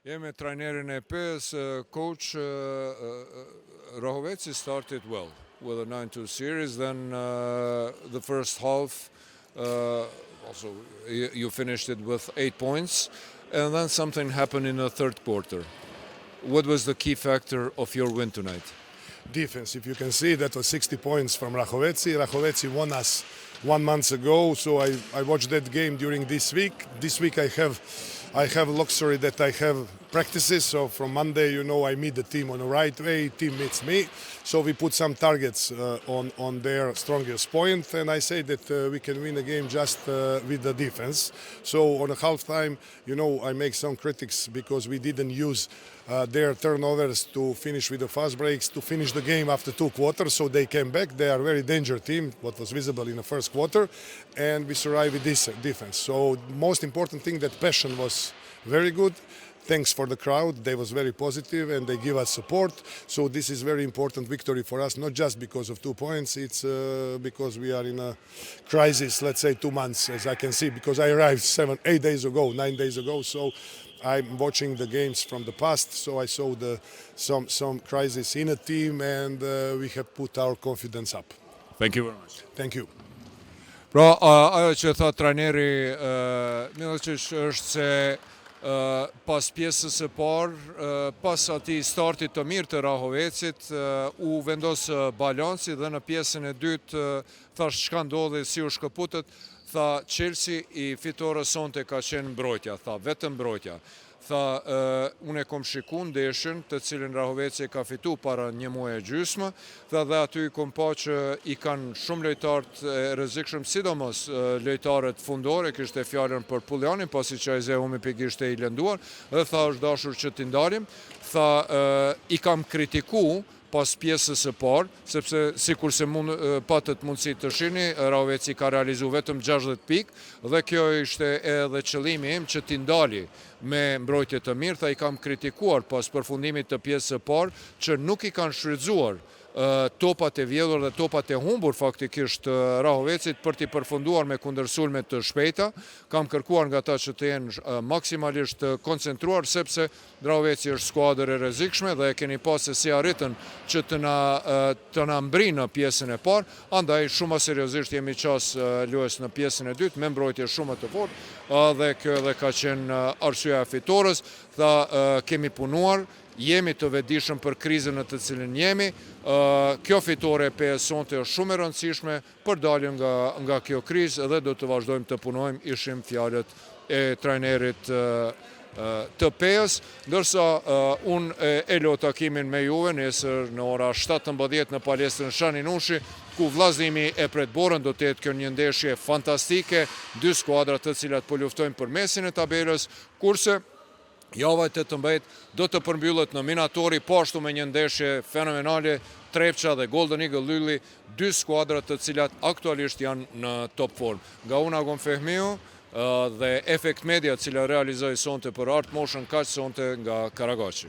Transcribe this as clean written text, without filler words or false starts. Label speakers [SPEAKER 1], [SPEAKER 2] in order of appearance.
[SPEAKER 1] Jemi trajnerin e PES, coach Rahoveci started well with a 9-2 series. Then the first half, also you finished it with 8 points, and then something happened in the third quarter. What was the key factor of your win tonight?
[SPEAKER 2] Defense. If you can see, that was 60 points from Rahoveci. Rahoveci won us 1 month ago, so I watched that game during this week. This week I have luxury that I have practices, so from Monday, I meet the team on the right way, team meets me, so we put some targets on their strongest point, and I say that we can win the game just with the defense. So on the halftime, I make some critics because we didn't use their turnovers to finish with the fast breaks, to finish the game after 2 quarters, so they came back. They are a very dangerous team, what was visible in the first quarter, and we survived with this defense. So most important thing, that passion was very good. Thanks for the crowd, they was very positive and they give us support. So this is very important victory for us, not just because of 2 points, it's because we are in a crisis, let's say 2 months, as I can see, because I arrived 8 days ago, 9 days ago, so I'm watching the games from the past, so I saw some crisis in a team, and we have put our confidence up.
[SPEAKER 1] Thank you very much.
[SPEAKER 2] Thank you.
[SPEAKER 1] Pra, ajo që tha trajneri Milicic është se pas pjesës së parë, pas atij startit të mirë të Rahovecit, u vendos balanci dhe në pjesën e dytë thash çka ndodhi, si u shkëputët, tha Chelsea i fitore sonte ka qenë mbrojtja, tha vetëm mbrojtja. Tha, unë e kom shiku ndeshën të cilin Rahoveci ka fitu para 1 muaj e gjysmë, tha dhe aty kom pa që i kanë shumë lojtarët e rrezikshëm, sidomos lojtarët fundore, kishte fjalën për Puljanin, pasi që Aizehumi pikisht e i lënduar, dhe tha është dashur që t'i ndalim, tha i kam kritiku pas pjesës së parë, sepse sikur se patët mundësi të shihni, Rahoveci ka realizu vetëm 60 pikë, dhe kjo ishte edhe qëllimi im që t'i ndali me mbrojtje të mirë. Tha i kam kritikuar pas përfundimit të pjesës së parë që nuk i kanë shfrytzuar topat e vjedhur dhe topat e humbur faktikisht Rahovecit për t'i përfunduar me kundërsulme të shpejta. Kam kërkuar nga ta që të jenë maksimalisht koncentruar, sepse Rahoveci është skuadër e rrezikshme dhe e keni pas se si arritën që të na mbri në pjesën e parë, andaj shumë seriozisht jemi qas luajës në pjesën e dytë me mbrojtje shumë të fortë, dhe kjo edhe ka qenë arsyeja e fitores. Tha kemi punuar, jemi të vetëdijshëm për krizën në të cilën jemi. Kjo fitore e PES sonte është shumë e rëndësishme për daljen nga kjo krizë dhe do të vazhdojmë të punojmë, ishim fjalët e trajnerit të PES, ndërsa unë e lo takimin me juve nesër në ora 17 në palestrën Shani Nushi, ku vllazënimi e pret Borën. Do të jetë kjo një ndeshje fantastike, 2 skuadra të cilat po luftojnë për mesin e tabelës, kurse java e 18 do të përmbyllet në Minatori, po ashtu me një ndeshje fenomenale, Trepça dhe Golden Eagle Lylli, 2 skuadra të cilat aktualisht janë në top form. Nga Una Gon Fehmiu dhe Effect Media, cila realizoi sonte për Art Motion, kaq sonte nga Karagaçi.